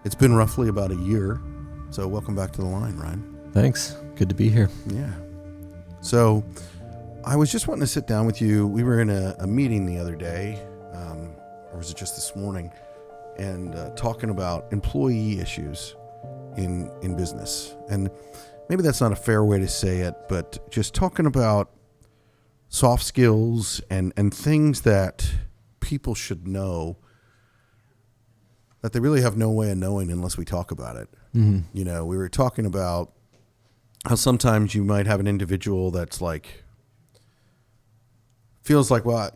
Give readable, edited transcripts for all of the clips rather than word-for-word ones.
It's been roughly about a year, so welcome back to the line, Ryan. Thanks. Good to be here. Yeah. So I was just wanting to sit down with you. We were in a meeting the other day, or was it just this morning, and talking about employee issues in business. And maybe that's not a fair way to say it, but just talking about soft skills and things that people should know that they really have no way of knowing unless we talk about it. Mm-hmm. You know, we were talking about how sometimes you might have an individual that's like, feels like, well,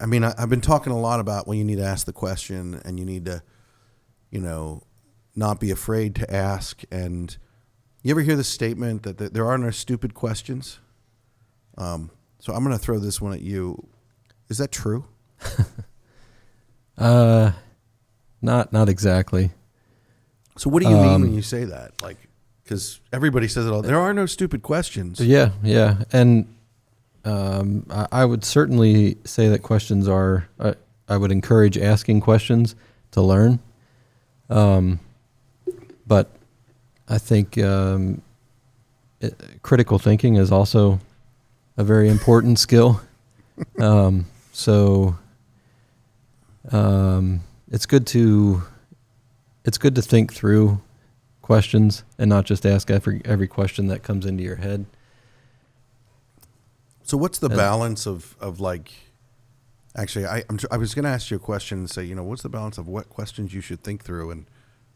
I mean, I've been talking a lot about when you need to ask the question and you need to, you know, not be afraid to ask. And you ever hear the statement that there are no stupid questions? So I'm going to throw this one at you. Is that true? Not exactly. So what do you mean when you say that? Like, because everybody says it all. There are no stupid questions. Yeah. And I would certainly say that questions are, I would encourage asking questions to learn. But I think critical thinking is also a very important skill. So it's good to think through questions and not just ask every question that comes into your head. So what's the balance of like, actually, I was going to ask you a question and say, you know, what's the balance of what questions you should think through? And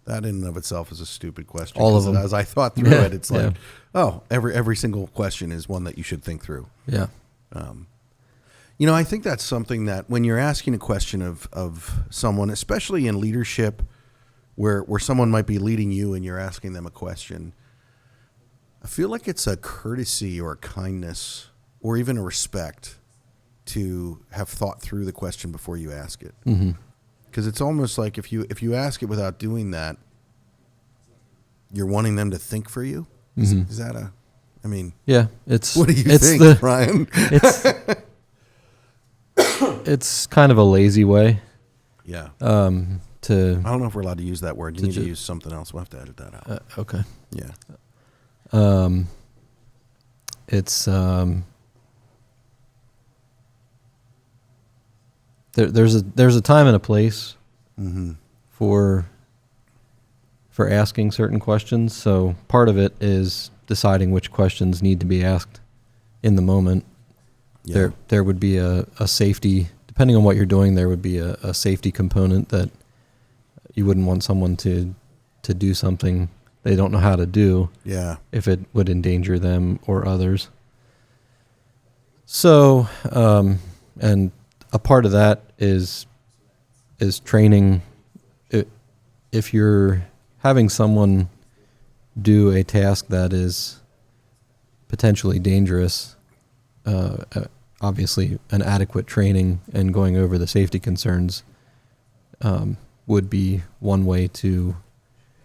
that in and of itself is a stupid question. All of them. As I thought through it, it's like, oh, every single question is one that you should think through. Yeah. You know, I think that's something that when you're asking a question of someone, especially in leadership, where someone might be leading you and you're asking them a question, I feel like it's a courtesy or a kindness or even a respect to have thought through the question before you ask it. Mm-hmm. Because it's almost like if you ask it without doing that, you're wanting them to think for you. Mm-hmm. Is that a? I mean, yeah. What do you think, Ryan? It's kind of a lazy way. Yeah. I don't know if we're allowed to use that word. You need to use something else. We'll have to edit that out. Okay. Yeah. It's there's a time and a place Mm-hmm. for asking certain questions. So part of it is deciding which questions need to be asked in the moment. Yeah. There would be a safety, depending on what you're doing, there would be a safety component that you wouldn't want someone to do something they don't know how to do. Yeah. If it would endanger them or others. So, and a part of that is training. If you're having someone do a task that is potentially dangerous, obviously an adequate training and going over the safety concerns would be one way to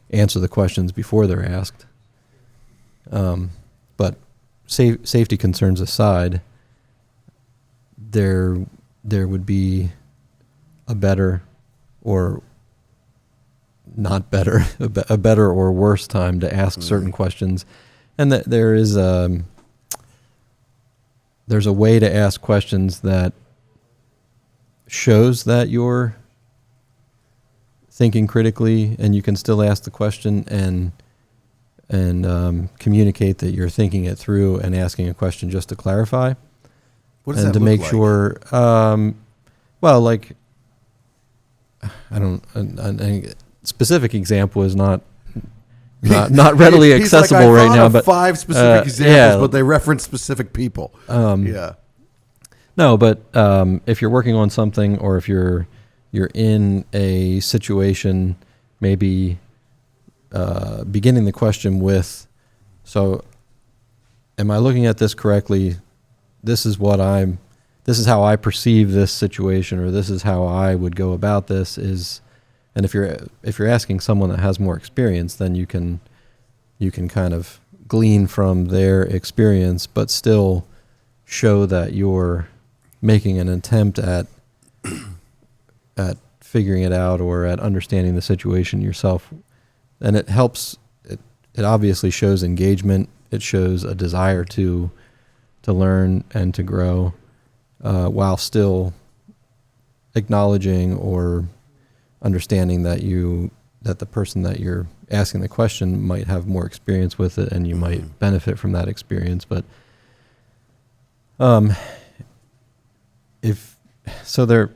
answer the questions before they're asked. But safety concerns aside, there would be a better or not better, a better or worse time to ask certain questions. And that there's a way to ask questions that shows that you're thinking critically, and you can still ask the question and communicate that you're thinking it through and asking a question just to clarify. What does and that to look make like? sure, well, like, a specific example is not readily He's accessible like, I right thought now. of But 5 specific examples, yeah. but they reference specific people. Yeah. No, but if you're working on something, or if you're in a situation, maybe beginning the question with, so am I looking at this correctly? This is how I perceive this situation, or this is how I would go about this. And if you're asking someone that has more experience, then you can kind of glean from their experience, but still show that you're making an attempt at figuring it out or at understanding the situation yourself and it helps. It obviously shows engagement. It shows a desire to learn and to grow, while still acknowledging or understanding that the person that you're asking the question might have more experience with it, and you might benefit from that experience. But if so,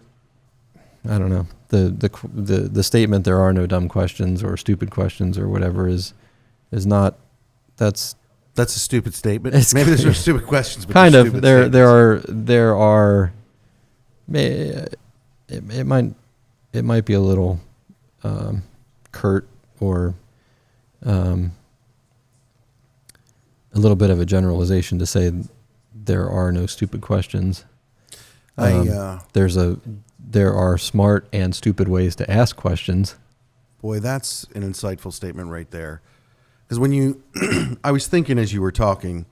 I don't know, the statement "there are no dumb questions" or "stupid questions" or whatever is not. That's a stupid statement. Maybe there's no stupid questions, but kind of there are. It might be a little curt or a little bit of a generalization to say there are no stupid questions. There are smart and stupid ways to ask questions. Boy, that's an insightful statement right there. Because when I was thinking as you were talking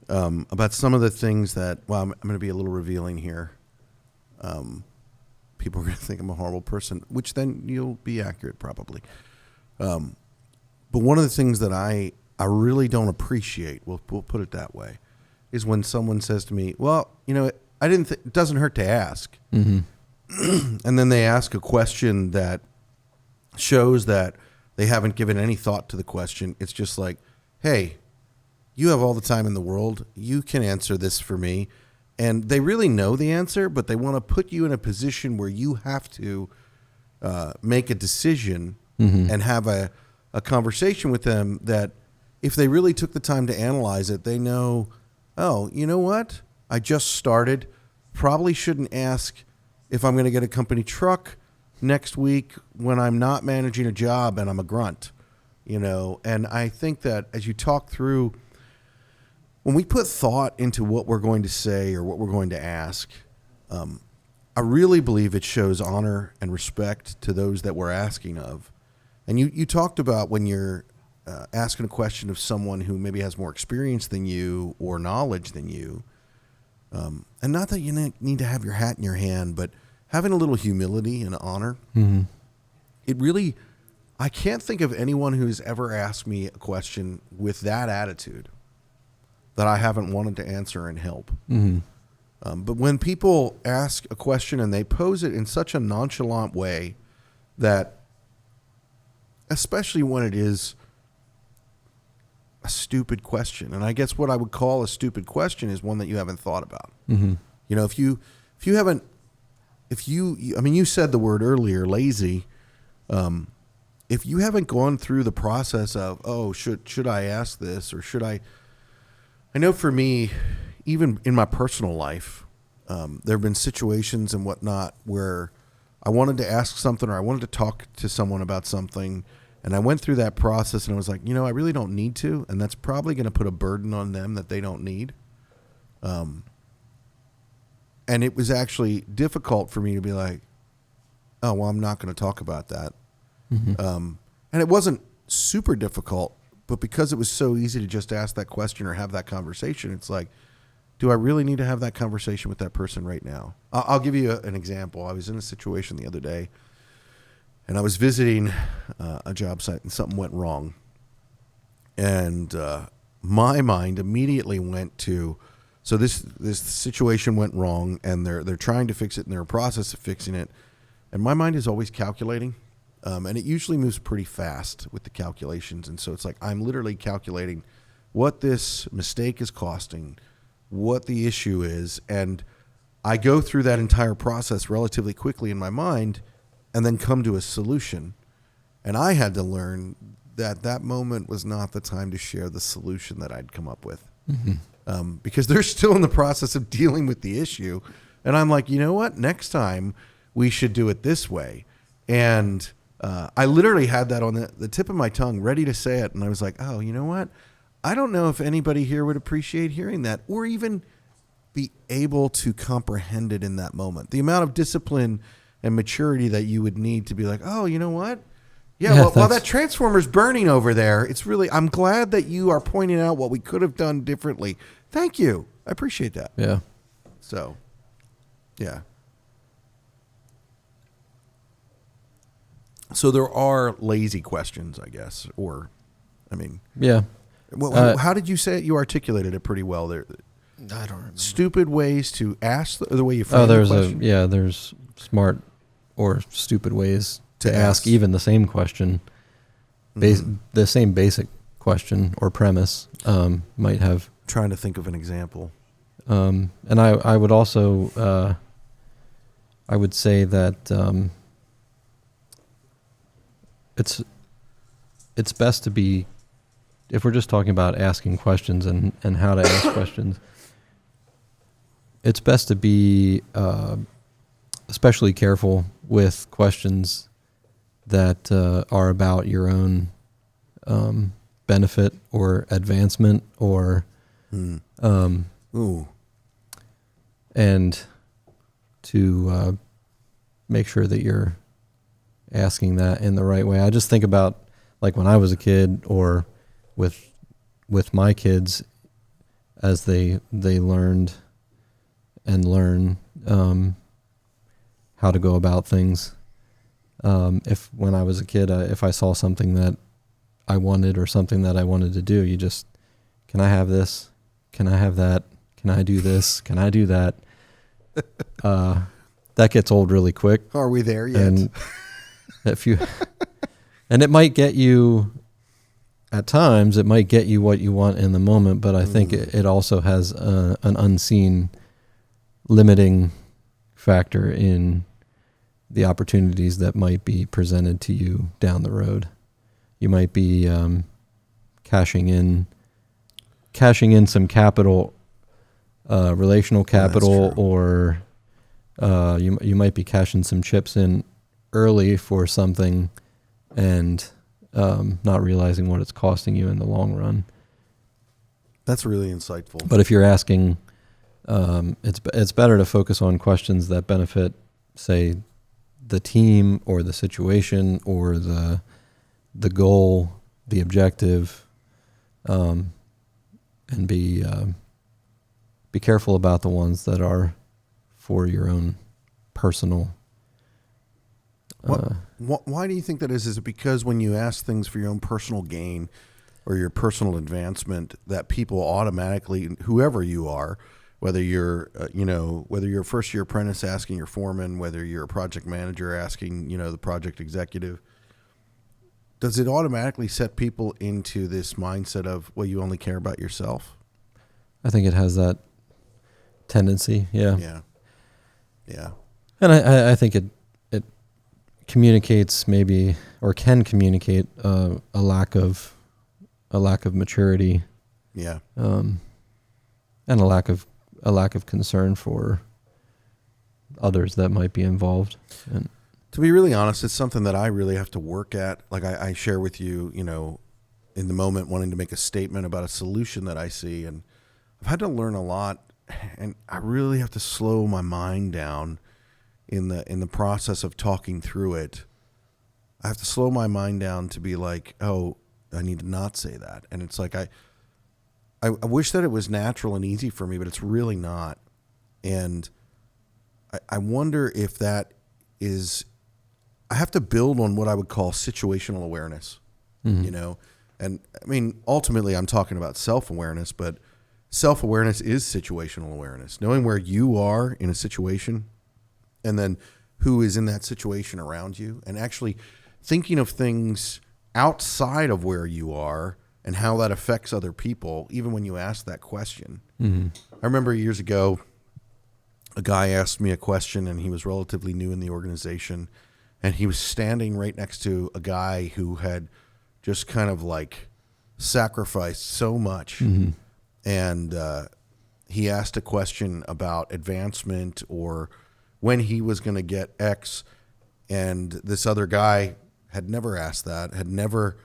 about some of the things that, I'm going to be a little revealing here. People are going to think I'm a horrible person, which then you'll be accurate probably. But one of the things that I really don't appreciate, we'll put it that way, is when someone says to me, well, it doesn't hurt to ask. Mm-hmm. And then they ask a question that shows that they haven't given any thought to the question. It's just like, hey, you have all the time in the world. You can answer this for me. And they really know the answer, but they want to put you in a position where you have to make a decision and have a conversation with them that if they really took the time to analyze it, they know, oh, you know what? I just started. Probably shouldn't ask if I'm going to get a company truck next week when I'm not managing a job and I'm a grunt, and I think that as you talk through, when we put thought into what we're going to say or what we're going to ask, I really believe it shows honor and respect to those that we're asking of. And you talked about when you're asking a question of someone who maybe has more experience than you or knowledge than you, and not that you need to have your hat in your hand, but having a little humility and honor. Mm-hmm. It really, I can't think of anyone who's ever asked me a question with that attitude that I haven't wanted to answer and help. Mm-hmm. But when people ask a question and they pose it in such a nonchalant way that, especially when it is a stupid question, and I guess what I would call a stupid question is one that you haven't thought about. Mm-hmm. If you haven't, you said the word earlier, lazy. If you haven't gone through the process of, should I ask this or should I know for me, even in my personal life, there have been situations and whatnot where I wanted to ask something or I wanted to talk to someone about something, and I went through that process and I was like, I really don't need to, and that's probably going to put a burden on them that they don't need. And it was actually difficult for me to be like, oh, well, I'm not going to talk about that. Mm-hmm. And it wasn't super difficult, but because it was so easy to just ask that question or have that conversation, it's like, do I really need to have that conversation with that person right now? I'll give you an example. I was in a situation the other day, and I was visiting a job site, and something went wrong. And my mind immediately went to, so this situation went wrong, and they're trying to fix it, and they're in a process of fixing it. And my mind is always calculating, and it usually moves pretty fast with the calculations. And so it's like I'm literally calculating what this mistake is costing, what the issue is, and I go through that entire process relatively quickly in my mind and then come to a solution. And I had to learn that moment was not the time to share the solution that I'd come up with. Mm-hmm. Because they're still in the process of dealing with the issue. And I'm like, you know what? Next time we should do it this way. And I literally had that on the tip of my tongue, ready to say it. And I was like, oh, you know what? I don't know if anybody here would appreciate hearing that or even be able to comprehend it in that moment. The amount of discipline and maturity that you would need to be like, oh, you know what? Yeah, while that transformer's burning over there, I'm glad that you are pointing out what we could have done differently. Thank you. I appreciate that. Yeah. So, yeah. So there are lazy questions, I guess, or, I mean, Yeah. how did you say it? You articulated it pretty well there. I don't remember. Stupid ways to ask the way you frame the question. There's smart or stupid ways to ask ask even the same question. The same basic question or premise might have. Trying to think of an example. And I would also I would say that it's best to be, if we're just talking about asking questions and how to ask questions, it's best to be especially careful with questions that are about your own benefit or advancement or and to make sure that you're asking that in the right way. I just think about like when I was a kid or with my kids as they learned and learn how to go about things. If when I was a kid, if I saw something that I wanted or something that I wanted to do, you just, can I have this? Can I have that? Can I do this? Can I do that? That gets old really quick. Are we there yet? And and it might get you, at times, it might get you what you want in the moment, but I think it also has an unseen limiting factor in the opportunities that might be presented to you down the road. You might be cashing in some capital, relational capital, or you might be cashing some chips in early for something and not realizing what it's costing you in the long run. That's really insightful. But if you're asking, it's better to focus on questions that benefit, say, the team or the situation or the goal, the objective, and be careful about the ones that are for your own personal. Why do you think that is? Is it because when you ask things for your own personal gain or your personal advancement, that people automatically, whoever you are, whether you're, whether you're a first-year apprentice asking your foreman, whether you're a project manager asking, the project executive, does it automatically set people into this mindset of, well, you only care about yourself? I think it has that tendency, yeah. Yeah. And I think it communicates maybe, or can communicate a lack of maturity, and a lack of concern for others that might be involved. And to be really honest, it's something that I really have to work at. Like I share with you, in the moment wanting to make a statement about a solution that I see, and I've had to learn a lot, and I really have to slow my mind down in the process of talking through it. I have to slow my mind down to be like, oh, I need to not say that. And it's like I wish that it was natural and easy for me, but it's really not. And I wonder if that is, I have to build on what I would call situational awareness, And I mean, ultimately I'm talking about self-awareness, but self-awareness is situational awareness, knowing where you are in a situation and then who is in that situation around you, and actually thinking of things outside of where you are and how that affects other people, even when you ask that question. I remember years ago, a guy asked me a question, and he was relatively new in the organization, and he was standing right next to a guy who had just kind of like sacrificed so much. And he asked a question about advancement or when he was going to get X, and this other guy had never asked that, had never,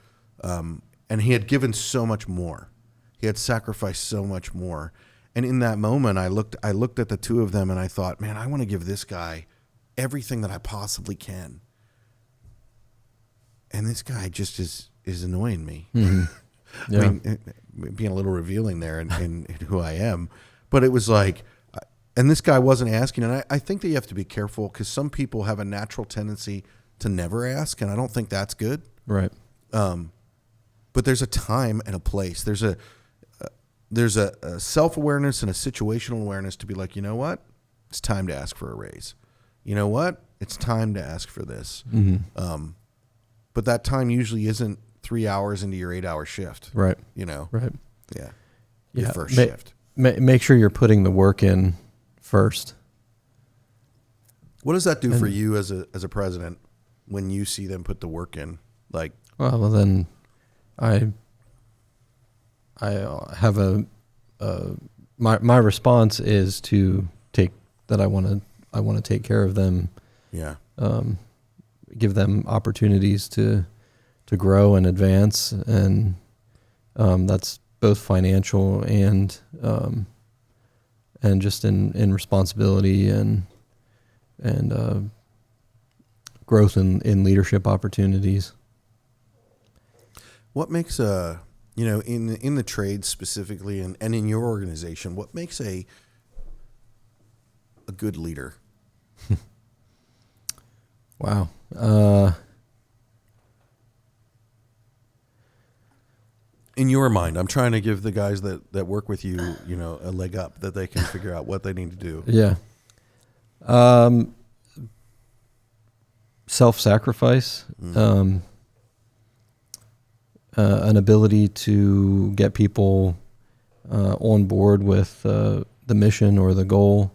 and he had given so much more. He had sacrificed so much more. And in that moment, I looked at the two of them and I thought, man, I want to give this guy everything that I possibly can. And this guy just is annoying me. Yeah. I mean, being a little revealing there in who I am, but it was like, and this guy wasn't asking. And I think that you have to be careful because some people have a natural tendency to never ask, and I don't think that's good. Right. But there's a time and a place. There's a self-awareness and a situational awareness to be like, you know what? It's time to ask for a raise. You know what? It's time to ask for this. Mm-hmm. But that time usually isn't 3 hours into your 8-hour shift. Right. You know? Right. Yeah. Yeah. Your first shift. Make sure you're putting the work in first. What does that do for you as a president when you see them put the work in? Like, well then I have my response is to take that. I want to take care of them. yeah. Give them opportunities to grow and advance, and that's both financial and just in responsibility and growth in leadership opportunities. What makes in the trade specifically and in your organization, what makes a good leader? Wow. In your mind, I'm trying to give the guys that work with you, a leg up that they can figure out what they need to do. Yeah. Self-sacrifice, an ability to get people on board with the mission or the goal,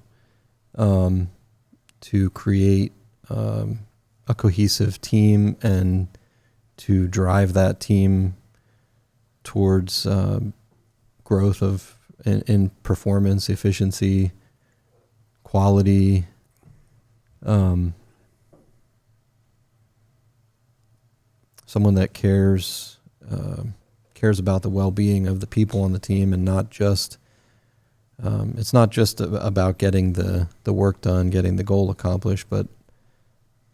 to create a cohesive team and to drive that team towards growth in performance, efficiency, quality. Someone that cares about the well-being of the people on the team, and not just it's not just about getting the work done, getting the goal accomplished, but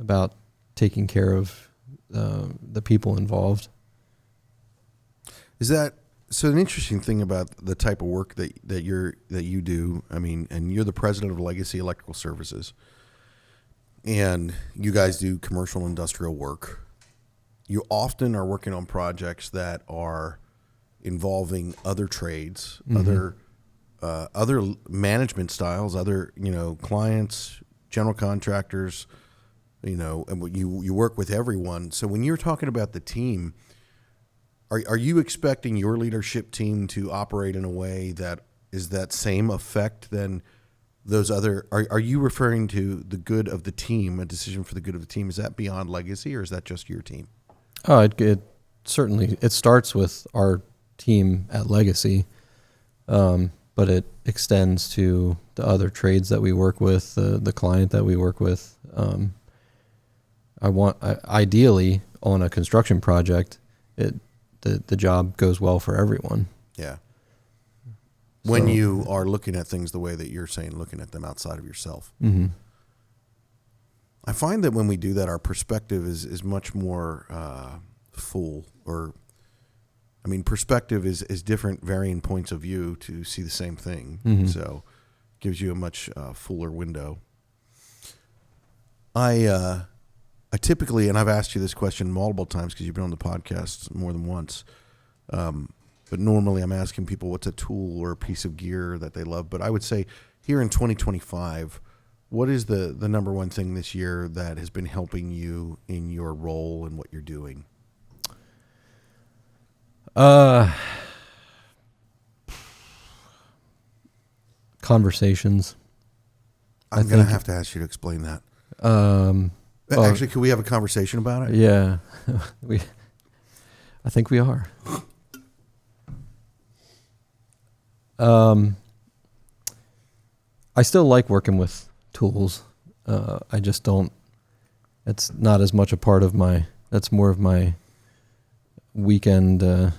about taking care of the people involved. Is that so? An interesting thing about the type of work that you do. I mean, and you're the president of Legacy Electrical Services, and you guys do commercial industrial work. You often are working on projects that are involving other trades, mm-hmm. other management styles, other clients, general contractors. And you work with everyone. So when you're talking about the team, are you expecting your leadership team to operate in a way that is that same effect than those other? Are you referring to the good of the team, a decision for the good of the team? Is that beyond Legacy, or is that just your team? Oh, it certainly starts with our team at Legacy, but it extends to the other trades that we work with, the client that we work with. Ideally on a construction project, the job goes well for everyone. Yeah. When you are looking at things the way that you're saying, looking at them outside of yourself. Mm-hmm. I find that when we do that, our perspective is much more full. Perspective is different varying points of view to see the same thing. Mm-hmm. So it gives you a much fuller window. I typically, and I've asked you this question multiple times because you've been on the podcast more than once, but normally I'm asking people what's a tool or a piece of gear that they love. But I would say here in 2025, what is the number one thing this year that has been helping you in your role and what you're doing? Conversations. I'm going to have to ask you to explain that. Actually, could we have a conversation about it? Yeah, I think we are. I still like working with tools. I just don't. It's not as much a part of my. That's more of my weekend. I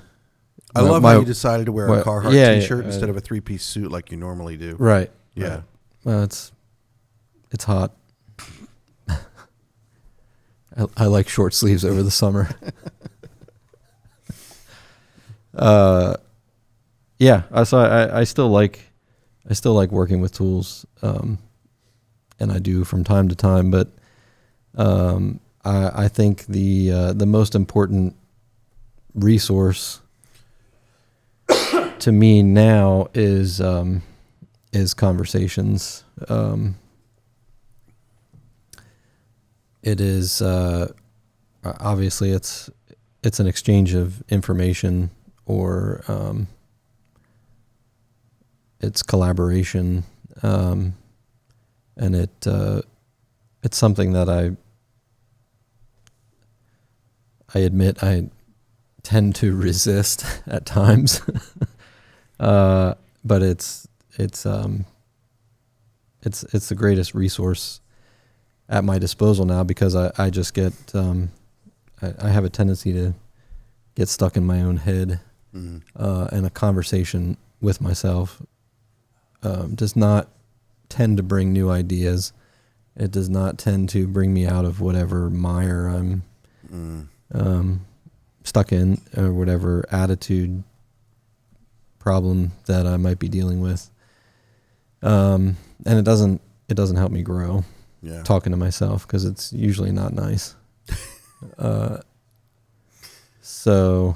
love how you decided to wear a Carhartt T-shirt instead of a 3-piece suit like you normally do. Right. Yeah. Right. Well, it's hot. I like short sleeves over the summer. Yeah. So I still like working with tools, and I do from time to time. But I think the most important resource to me now is conversations. It is obviously it's an exchange of information, or it's collaboration, and it's something that I admit I tend to resist at times, but it's the greatest resource at my disposal now, because I just get I have a tendency to get stuck in my own head, and a conversation with myself does not tend to bring new ideas. It does not tend to bring me out of whatever mire I'm stuck in, or whatever attitude problem that I might be dealing with. And it doesn't help me grow. Yeah. Talking to myself, because it's usually not nice. So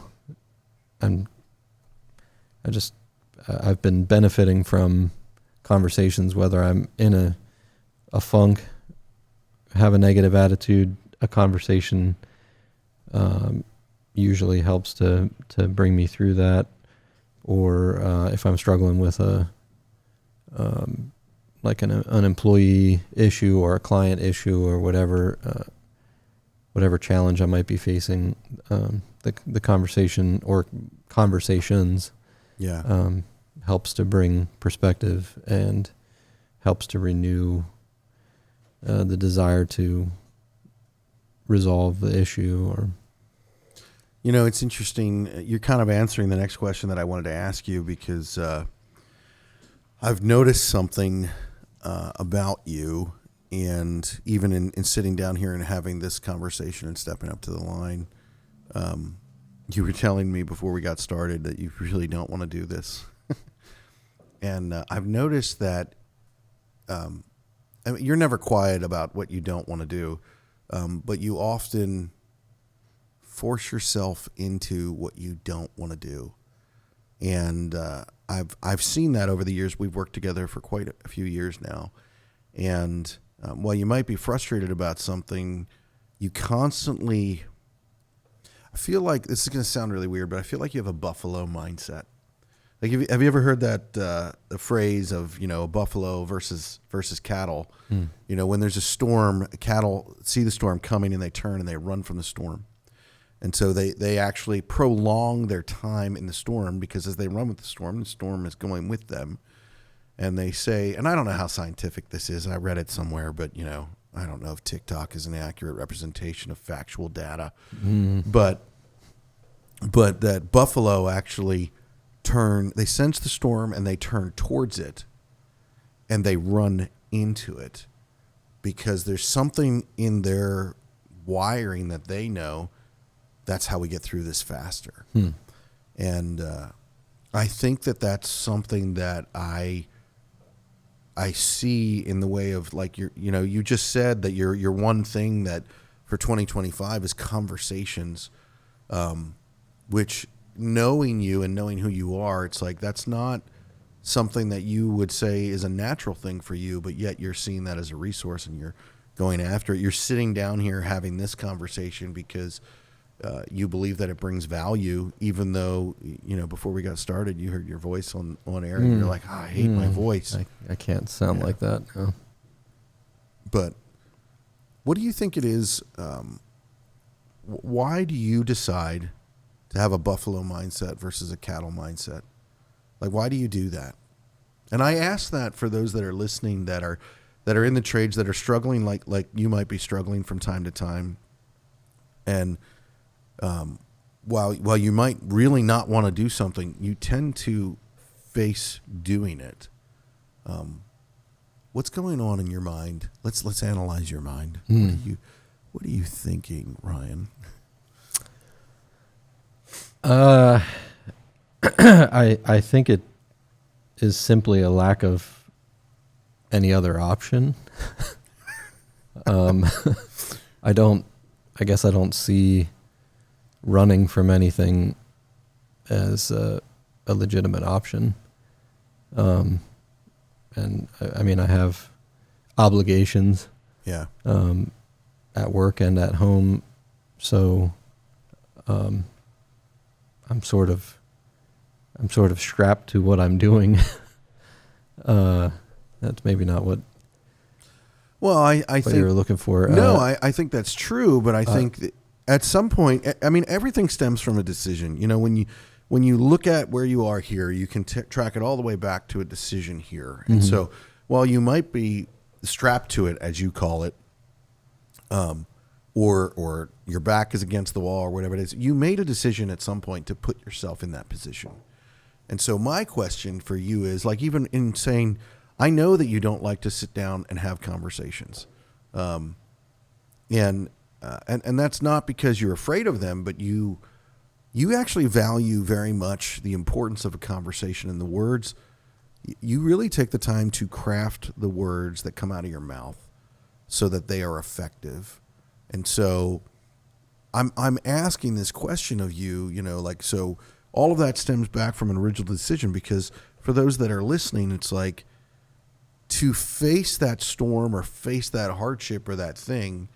I've been benefiting from conversations, whether I'm in a funk, have a negative attitude. A conversation usually helps to bring me through that. Or if I'm struggling with like an employee issue or a client issue, or whatever challenge I might be facing, the conversation or conversations helps to bring perspective and helps to renew the desire to resolve the issue. Or it's interesting. You're kind of answering the next question that I wanted to ask you, because I've noticed something about you, and even in sitting down here and having this conversation and stepping up to the line, you were telling me before we got started that you really don't want to do this. And I've noticed that you're never quiet about what you don't want to do, but you often force yourself into what you don't want to do. And I've seen that over the years. We've worked together for quite a few years now. And while you might be frustrated about something, you constantly, I feel like, this is going to sound really weird, but I feel like you have a buffalo mindset. Like, have you ever heard that the phrase of, a buffalo versus cattle? When there's a storm, cattle see the storm coming and they turn and they run from the storm. And so they actually prolong their time in the storm, because as they run with the storm is going with them. And they say, and I don't know how scientific this is, I read it somewhere, but, I don't know if TikTok is an accurate representation of factual data. But that buffalo actually they sense the storm and they turn towards it and they run into it, because there's something in their wiring that they know that's how we get through this faster. And I think that's something that I see in the way of, like, you just said that your one thing that for 2025 is conversations, which, knowing you and knowing who you are, it's like that's not something that you would say is a natural thing for you, but yet you're seeing that as a resource and you're going after it. You're sitting down here having this conversation because you believe that it brings value, even though, before we got started, you heard your voice on air and you're like, I hate my voice. I can't sound like that. No. But what do you think it is? Why do you decide to have a buffalo mindset versus a cattle mindset? Like, why do you do that? And I ask that for those that are listening, that are in the trades, that are struggling, like you might be struggling from time to time. And while you might really not want to do something, you tend to face doing it. What's going on in your mind? Let's analyze your mind. What are you thinking, Ryan? I think it is simply a lack of any other option. I don't I guess I don't see running from anything as a legitimate option. And I mean, I have obligations, Yeah. at work and at home. So, I'm sort of strapped to what I'm doing. That's maybe not what Well, I think you were looking for. No, I think that's true, but I think that at some point, I mean, everything stems from a decision. You know, when you look at where you are here, you can track it all the way back to a decision here. And so, while you might be strapped to it, as you call it, or your back is against the wall or whatever it is, you made a decision at some point to put yourself in that position. And so, my question for you is, like, even in saying, I know that you don't like to sit down and have conversations, and that's not because you're afraid of them, but you actually value very much the importance of a conversation and the words. You really take the time to craft the words that come out of your mouth so that they are effective. And so I'm asking this question of you, you know, like, so all of that stems back from an original decision, because for those that are listening, it's like, to face that storm or face that hardship or that thing,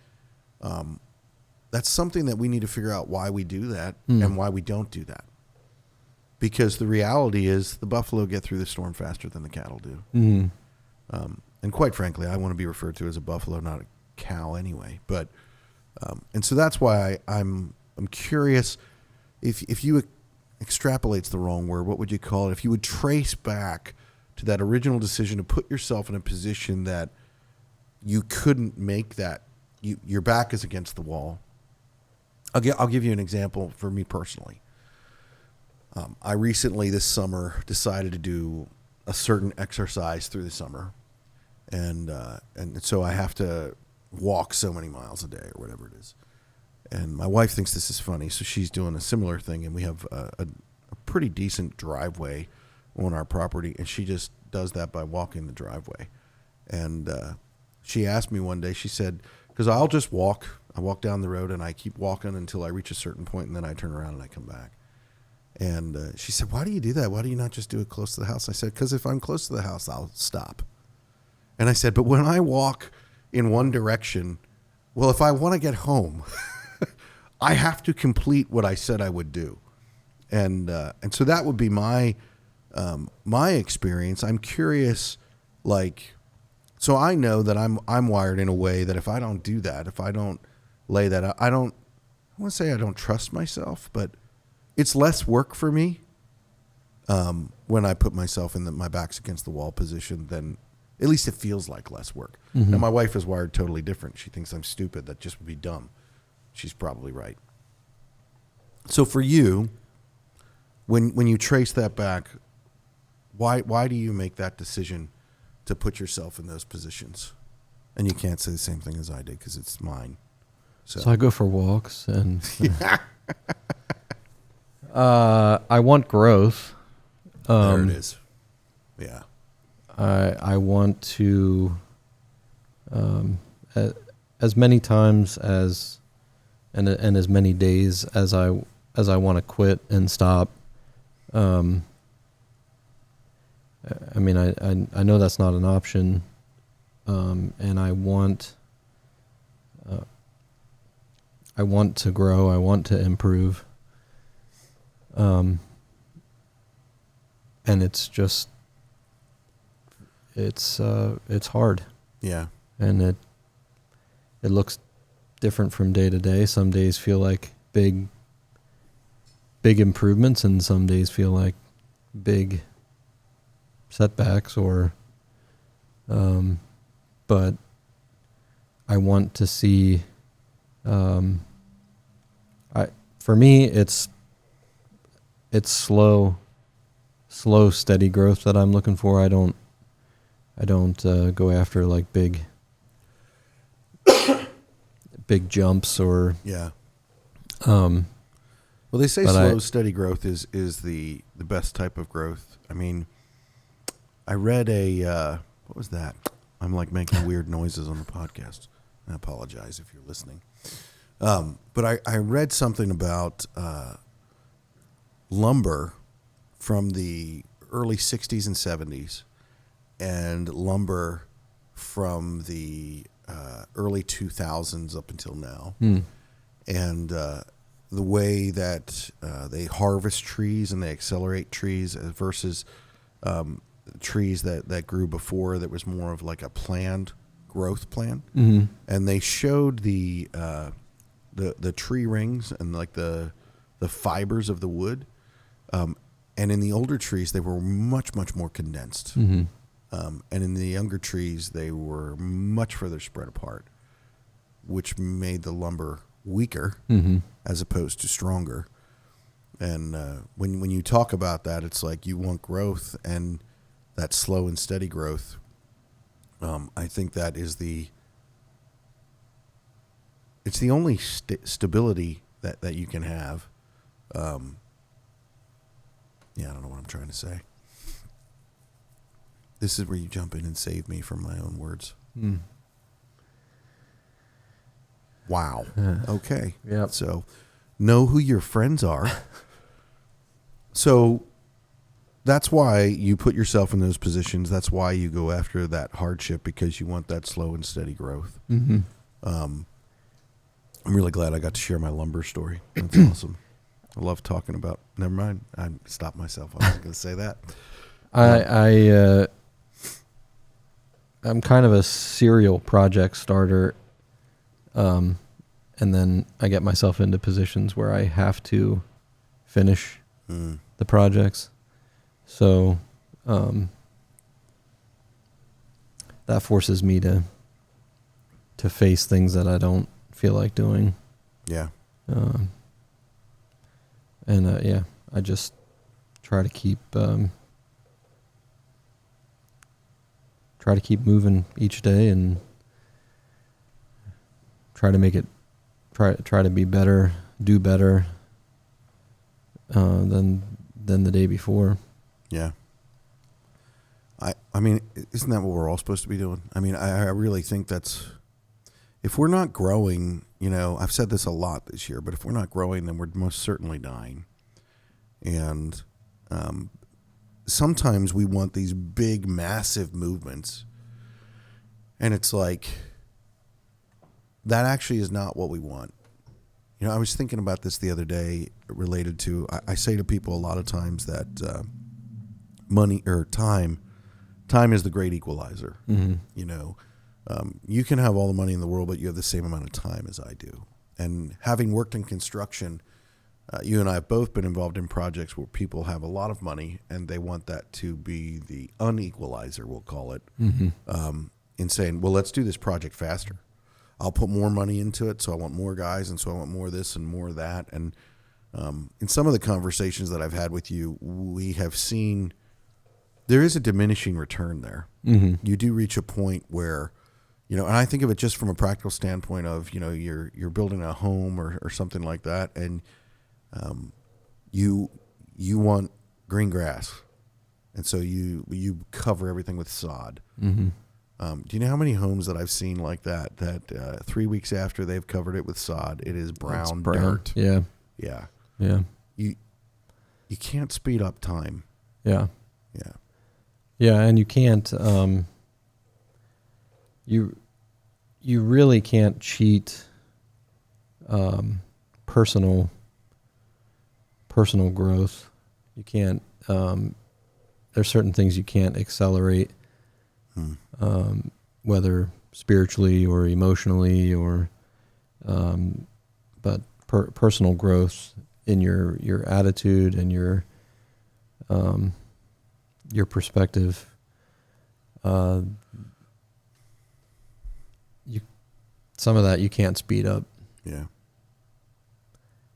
that's something that we need to figure out why we do that and why we don't do that. Because the reality is the buffalo get through the storm faster than the cattle do. And quite frankly, I want to be referred to as a buffalo, not a cow anyway. But and so that's why I'm curious if you extrapolate's the wrong word, what would you call it? If you would trace back to that original decision to put yourself in a position that you couldn't make, that your back is against the wall. I'll give you an example for me personally. I recently this summer decided to do a certain exercise through the summer, and so I have to walk so many miles a day or whatever it is. And my wife thinks this is funny, so she's doing a similar thing, and we have a pretty decent driveway on our property, and she just does that by walking the driveway. And she asked me one day, she said, because I'll just walk. I walk down the road and I keep walking until I reach a certain point, and then I turn around and I come back. And she said, why do you do that? Why do you not just do it close to the house? I said, because if I'm close to the house, I'll stop. And I said, but when I walk in one direction, well, if I want to get home, I have to complete what I said I would do. And so that would be my experience. I'm curious, like, so I know that I'm wired in a way that if I don't do that, if I don't lay that out, I want to say I don't trust myself, but it's less work for me when I put myself in my back's against the wall position. Then at least it feels like less work. And my wife is wired totally different. She thinks I'm stupid. That just would be dumb. She's probably right. So for you, when you trace that back, why do you make that decision to put yourself in those positions? And you can't say the same thing as I did because it's mine. So I go for walks, and I want growth. There it is. Yeah. I want to, as many times and as many days as I want to quit and stop. I mean, I know that's not an option, and I want to grow. I want to improve, and it's just it's hard. Yeah, and it looks different from day to day. Some days feel like big improvements, and some days feel like big setbacks, or but I want to see, for me it's slow steady growth that I'm looking for. I don't go after like big jumps or yeah. Well, they say slow, steady growth is the best type of growth. I mean, I read what was that? I'm like making weird noises on the podcast. I apologize if you're listening. But I read something about lumber from the early 60s and 70s and lumber from the early 2000s up until now. And the way that they harvest trees and they accelerate trees versus trees that grew before that was more of like a planned growth plan. And they showed the tree rings and like the fibers of the wood. And in the older trees, they were much, much more condensed. And in the younger trees, they were much further spread apart, which made the lumber weaker as opposed to stronger. And when you talk about that, it's like you want growth and that slow and steady growth. I think that is it's the only stability that you can have. Yeah, I don't know what I'm trying to say. This is where you jump in and save me from my own words. Wow. Okay. Yep. So know who your friends are. So that's why you put yourself in those positions. That's why you go after that hardship, because you want that slow and steady growth. I'm really glad I got to share my lumber story. That's awesome. I love talking about. Never mind. I stopped myself. I wasn't going to say that. I'm kind of a serial project starter, and then I get myself into positions where I have to finish the projects. So that forces me to face things that I don't feel like doing. Yeah. Yeah, I just try to keep moving each day and try to make it try to be better, do better than the day before. Yeah. I mean, isn't that what we're all supposed to be doing? I mean, I really think that's, if we're not growing, I've said this a lot this year, but if we're not growing, then we're most certainly dying. And sometimes we want these big, massive movements. And it's like, that actually is not what we want. I was thinking about this the other day related to, I say to people a lot of times that money or time is the great equalizer. You can have all the money in the world, but you have the same amount of time as I do. And having worked in construction, you and I have both been involved in projects where people have a lot of money and they want that to be the unequalizer, we'll call it, in saying, well, let's do this project faster. I'll put more money into it, so I want more guys, and so I want more of this and more of that. And in some of the conversations that I've had with you, we have seen there is a diminishing return there. You do reach a point where, and I think of it just from a practical standpoint of, you're building a home or something like that, and you want green grass, and so you cover everything with sod. Do you know how many homes that I've seen like that 3 weeks after they've covered it with sod, it is brown dirt? Yeah. You can't speed up time. Yeah, and you can't. You really can't cheat personal growth. You can't. There's certain things you can't accelerate. Whether spiritually or emotionally or, but personal growth in your attitude and your perspective, some of that you can't speed up. Yeah.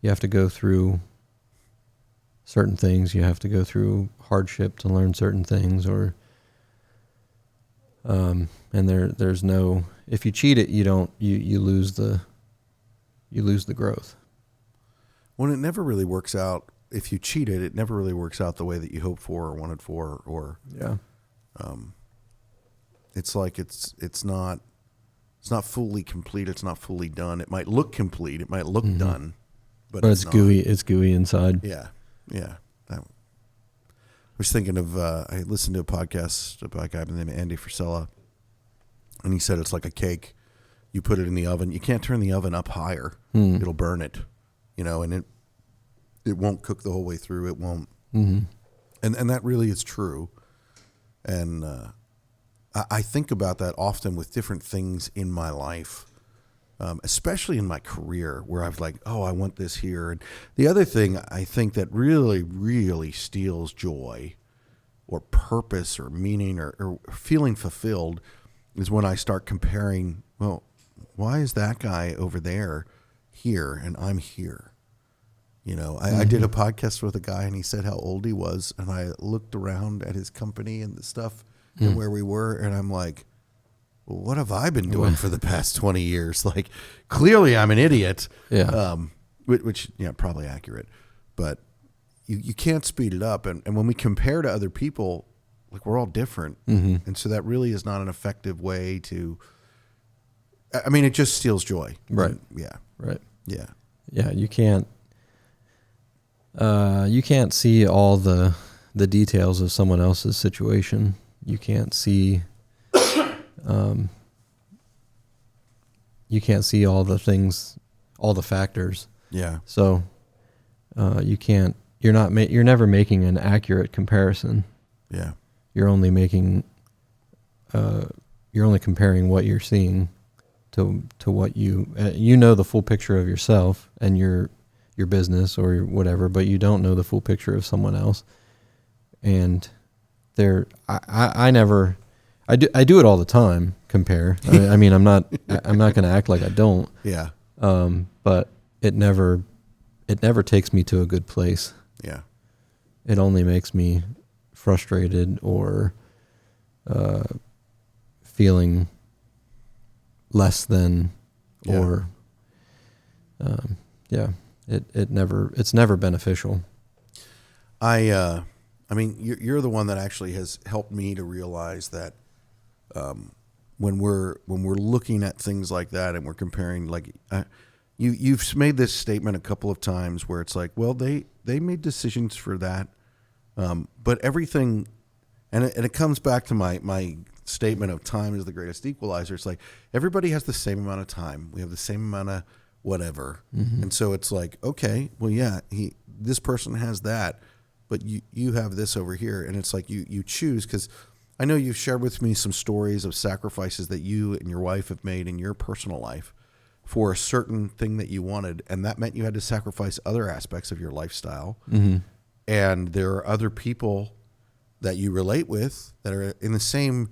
You have to go through certain things. You have to go through hardship to learn certain things, or and there's no, if you cheat it, you lose the growth. Well, it never really works out. If you cheat it never really works out the way that you hoped for or wanted for, or yeah. It's like it's not It's not fully complete. It's not fully done. It might look complete. It might look done, but it's not. gooey. It's gooey inside. Yeah. I was thinking of, I listened to a podcast by a guy by the name of Andy Frisella, and he said it's like a cake. You put it in the oven. You can't turn the oven up higher. It'll burn it, and it won't cook the whole way through. It won't. And that really is true. And I think about that often with different things in my life, especially in my career, where I've like, oh, I want this here. And the other thing I think that really, really steals joy or purpose or meaning or feeling fulfilled is when I start comparing, well, why is that guy over there here and I'm here? I did a podcast with a guy and he said how old he was. And I looked around at his company and the stuff and where we were. And I'm like, well, what have I been doing for the past 20 years? Like, clearly I'm an idiot. Yeah. Which, probably accurate. But you can't speed it up. And when we compare to other people, like, we're all different. And so that really is not an effective way to, it just steals joy. Right. And, yeah. Right. Yeah. Yeah. You can't see all the details of someone else's situation. You can't see, all the things, all the factors. Yeah. So, you're never making an accurate comparison. Yeah. You're only comparing what you're seeing to what you the full picture of yourself and your business or whatever, but you don't know the full picture of someone else. And I do it all the time. Compare. I'm not going to act like I don't. Yeah. But it never takes me to a good place. Yeah. It only makes me frustrated or feeling less than, or it's never beneficial. You're the one that actually has helped me to realize that when we're looking at things like that and we're comparing, like, you've made this statement a couple of times where it's like, well, they made decisions for that, but everything, and it comes back to my statement of time is the greatest equalizer. It's like everybody has the same amount of time. We have the same amount of whatever, and so it's like, okay, well, yeah, this person has that, but you have this over here, and it's like you choose, because I know you've shared with me some stories of sacrifices that you and your wife have made in your personal life for a certain thing that you wanted, and that meant you had to sacrifice other aspects of your lifestyle. And there are other people that you relate with that are in the same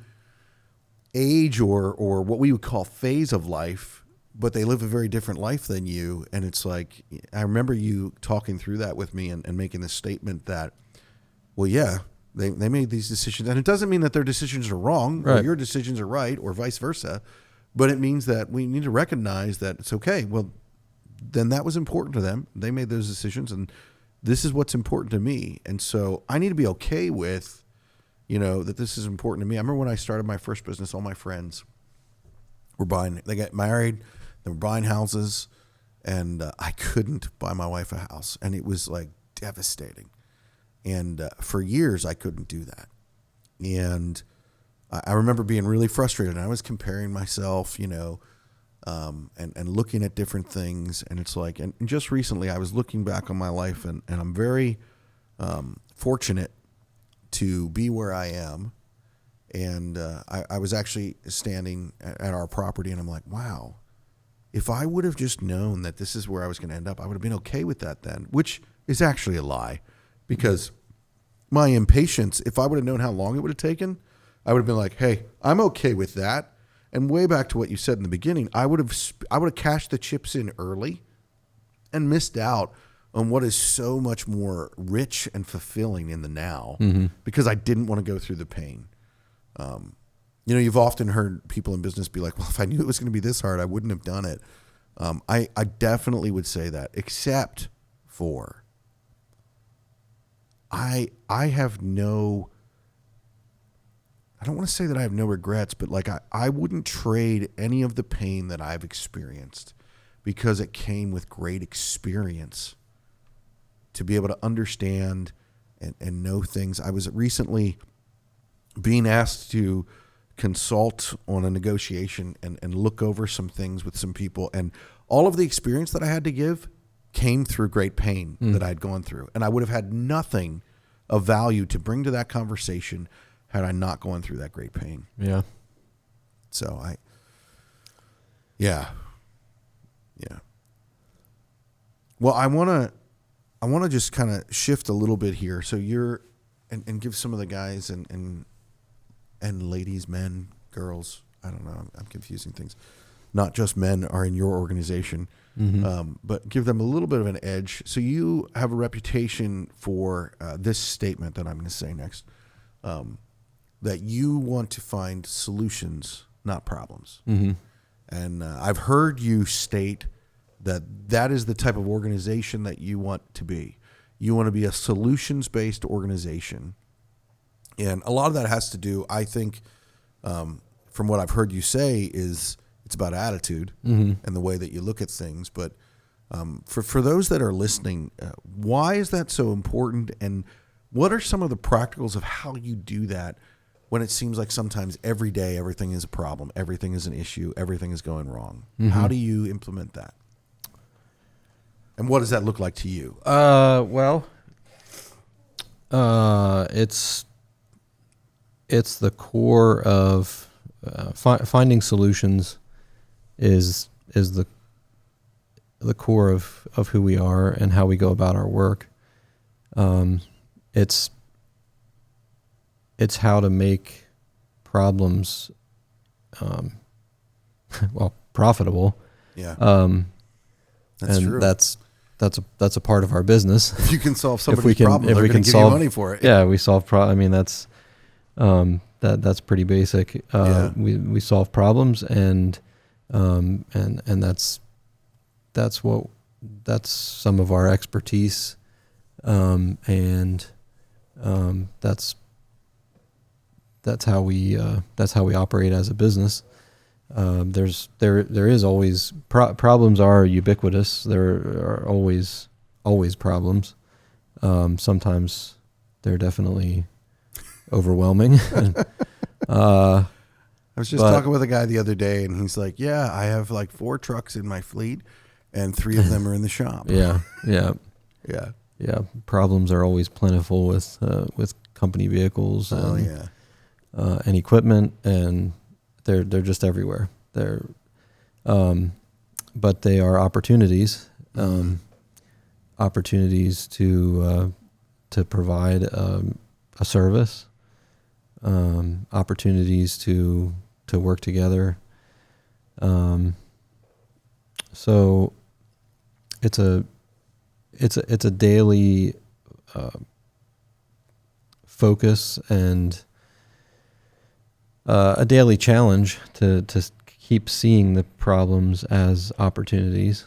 age or what we would call phase of life, but they live a very different life than you. And it's like, I remember you talking through that with me and making this statement that, well, yeah, they made these decisions, and it doesn't mean that their decisions are wrong, right, or your decisions are right, or vice versa, but it means that we need to recognize that it's okay. Well, then that was important to them. They made those decisions, and this is what's important to me. And so I need to be okay with, that this is important to me. I remember when I started my first business, all my friends they got married, they were buying houses, and I couldn't buy my wife a house. And it was like devastating. And for years I couldn't do that. And I remember being really frustrated, and I was comparing myself, and looking at different things. And it's like, and just recently I was looking back on my life, and I'm very fortunate to be where I am. And I was actually standing at our property, and I'm like, wow, if I would have just known that this is where I was going to end up, I would have been okay with that then, which is actually a lie, because my impatience, if I would have known how long it would have taken, I would have been like, hey, I'm okay with that. And way back to what you said in the beginning, I would have cashed the chips in early and missed out on what is so much more rich and fulfilling in the now, because I didn't want to go through the pain. You've often heard people in business be like, well, if I knew it was going to be this hard, I wouldn't have done it. I definitely would say that, except for I have no I don't want to say that I have no regrets, but like I wouldn't trade any of the pain that I've experienced because it came with great experience to be able to understand and know things. I was recently being asked to consult on a negotiation and look over some things with some people. And all of the experience that I had to give came through great pain that I'd gone through. And I would have had nothing of value to bring to that conversation had I not gone through that great pain. Yeah. So yeah. Well, I want to just kind of shift a little bit here. So you're, and give some of the guys and ladies, men, girls, I don't know, I'm confusing things. Not just men are in your organization, but give them a little bit of an edge. So you have a reputation for this statement that I'm going to say next, that you want to find solutions, not problems. Mm-hmm. And I've heard you state that is the type of organization that you want to be. You want to be a solutions-based organization. And a lot of that has to do, I think, from what I've heard you say, is it's about attitude and the way that you look at things. But for those that are listening, why is that so important? And what are some of the practicals of how you do that when it seems like sometimes every day everything is a problem, everything is an issue, everything is going wrong? How do you implement that? And what does that look like to you? It's the core of finding solutions is the core of who we are and how we go about our work. It's how to make problems profitable. Yeah. That's and true. That's a part of our business. If you can solve somebody's problem, they're going to give you money for it. Yeah, we solve I mean, that's pretty basic. We solve problems, and that's some of our expertise, and that's how we operate as a business. There is always problems are ubiquitous. There are always problems. Sometimes they're definitely overwhelming. I was just talking with a guy the other day, and he's like, "Yeah, I have like 4 trucks in my fleet, and 3 of them are in the shop." Yeah. Problems are always plentiful with company vehicles and equipment, and they're just everywhere. But they are opportunities, opportunities to provide a service, opportunities to work together. So it's a daily focus and a daily challenge to keep seeing the problems as opportunities,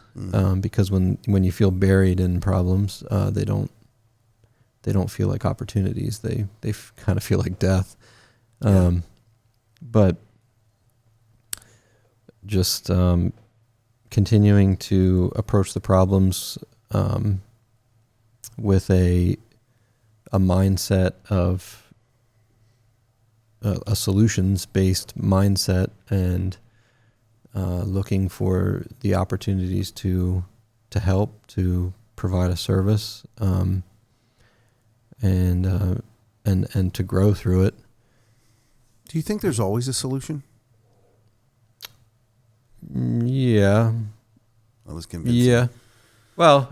because when you feel buried in problems, they don't feel like opportunities. They kind of feel like death. But just continuing to approach the problems with a mindset of a solutions-based mindset, and looking for the opportunities to help, to provide a service, and to grow through it. Do you think there's always a solution? Yeah. I was convinced. Yeah. Well,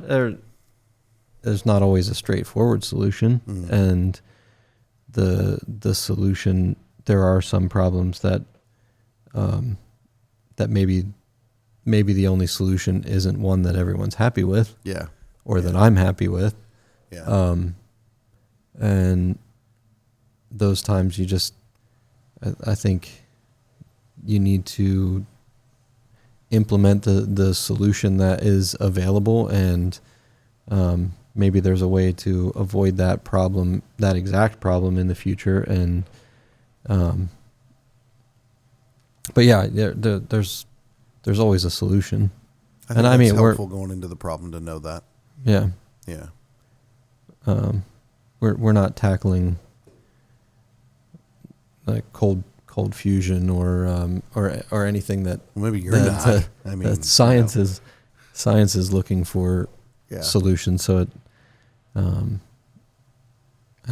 there's not always a straightforward solution, and the solution, there are some problems that maybe the only solution isn't one that everyone's happy with, or that I'm happy with, and those times I think you need to implement the solution that is available, and maybe there's a way to avoid that exact problem in the future, and But yeah, there's always a solution. I think And I that's mean, helpful going into the problem to know that. Yeah. Yeah. We're not tackling like cold fusion or anything that Well, maybe you're that, not. I mean, that science is looking for yeah. solutions. So I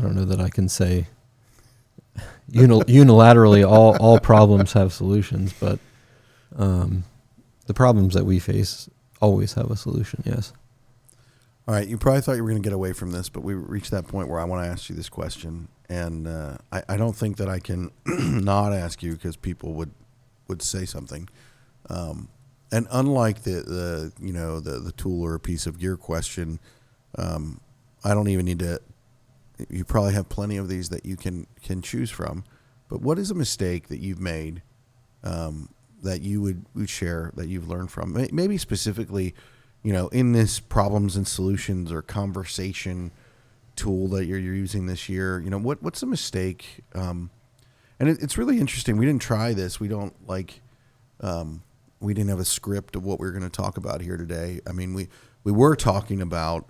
don't know that I can say unilaterally all problems have solutions, but the problems that we face always have a solution. Yes. All right. You probably thought you were going to get away from this, but we reached that point where I want to ask you this question, and I don't think that I can not ask you because people would say something. And unlike the tool or a piece of gear question, I don't even need to. You probably have plenty of these that you can choose from. But what is a mistake that you've made that you would share that you've learned from? Maybe specifically, in this problems and solutions or conversation tool that you're using this year. What's a mistake? And it's really interesting. We didn't try this. We don't we didn't have a script of what we were going to talk about here today. I mean, we were talking about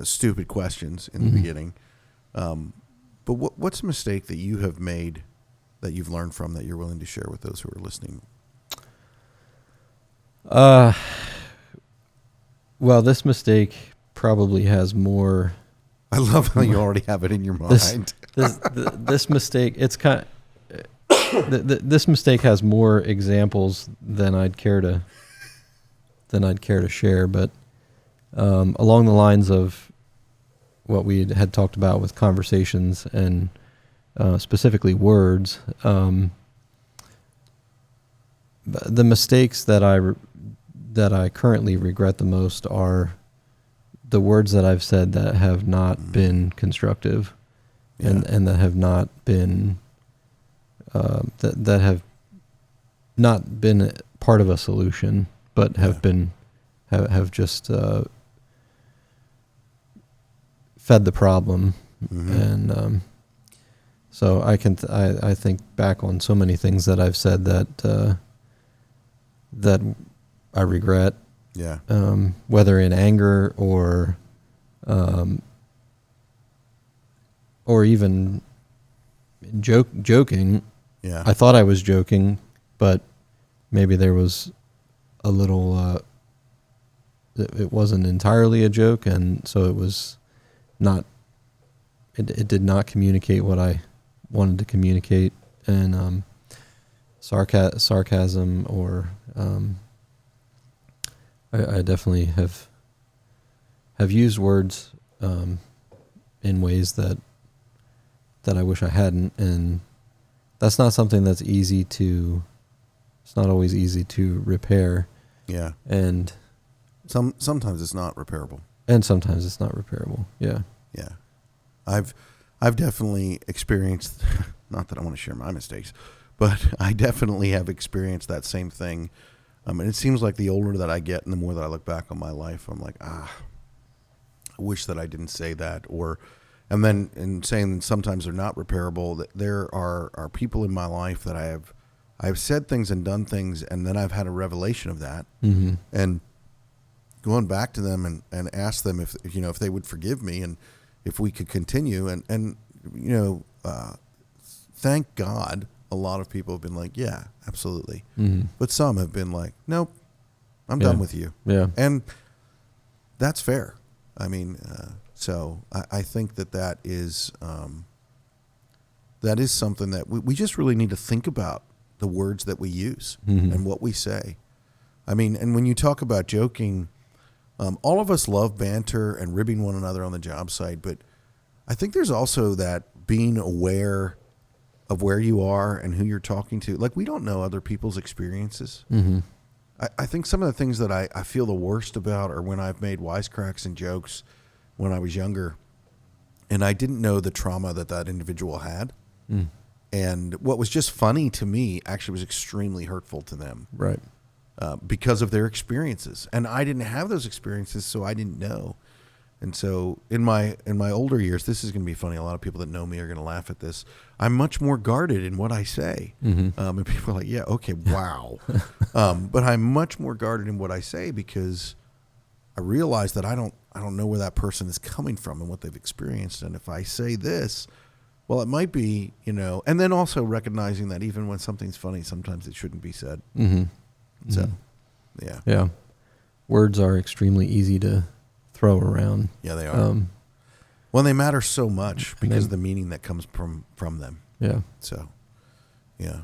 stupid questions in the beginning. But what's a mistake that you have made that you've learned from that you're willing to share with those who are listening? Well, this mistake probably has more. I love how you already have it in your mind. This mistake, it's kind. This mistake has more examples than I'd care to share, but along the lines of what we had talked about with conversations and specifically words, the mistakes that I currently regret the most are the words that I've said that have not been constructive, and that have not been that have not been part of a solution, but have been have just fed the problem. And so I think back on so many things that I've said that I regret. Yeah. Whether in anger or even joking. Yeah. I thought I was joking, but maybe there was a little. It wasn't entirely a joke, and so it was not. It did not communicate what I wanted to communicate, and sarcasm or. I definitely have used words in ways that I wish I hadn't, and that's not something that's easy to. It's not always easy to repair. Yeah, and sometimes it's not repairable. And sometimes it's not repairable. Yeah. Yeah, I've definitely experienced. Not that I want to share my mistakes, but I definitely have experienced that same thing. And it seems like the older that I get and the more that I look back on my life, I'm like, I wish that I didn't say that. And then in saying sometimes they're not repairable, that there are people in my life that I've said things and done things, and then I've had a revelation of that. Mm-hmm. And going back to them and ask them if they would forgive me and if we could continue. And thank God. A lot of people have been like, yeah, absolutely. Mm-hmm. But some have been like, nope, I'm done with you. Yeah. And that's fair. I mean, so I think that is something that we just really need to think about, the words that we use and what we say. I mean, and when you talk about joking, all of us love banter and ribbing one another on the job site, but I think there's also that being aware of where you are and who you're talking to. Like, we don't know other people's experiences. Mm-hmm. I think some of the things that I feel the worst about are when I've made wisecracks and jokes when I was younger, and I didn't know the trauma that individual had. Mm. And what was just funny to me actually was extremely hurtful to them. Right. Because of their experiences. And I didn't have those experiences, so I didn't know. And so in my older years, this is going to be funny. A lot of people that know me are going to laugh at this. I'm much more guarded in what I say. And people are like, yeah, okay, wow. But I'm much more guarded in what I say because I realize that I don't know where that person is coming from and what they've experienced. And if I say this, well, it might be, and then also recognizing that even when something's funny, sometimes it shouldn't be said. So, yeah. Yeah. Words are extremely easy to throw around. Yeah, they are. Well, they matter so much because of the meaning that comes from them. Yeah. So, yeah.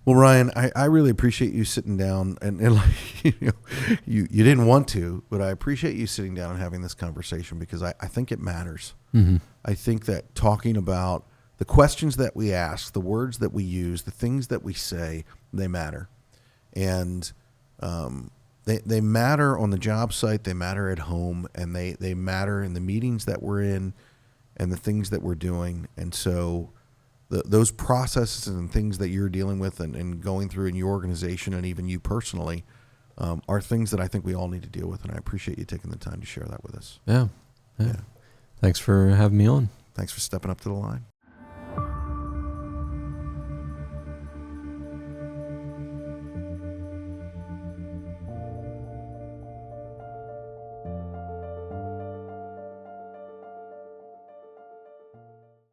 Well, Ryan, I really appreciate you sitting down and like, you didn't want to, but I appreciate you sitting down and having this conversation because I think it matters. I think that talking about the questions that we ask, the words that we use, the things that we say, they matter. And they matter on the job site, they matter at home, and they matter in the meetings that we're in and the things that we're doing. And so those processes and things that you're dealing with and going through in your organization and even you personally are things that I think we all need to deal with. And I appreciate you taking the time to share that with us. Yeah. Thanks for having me on. Thanks for stepping up to the line.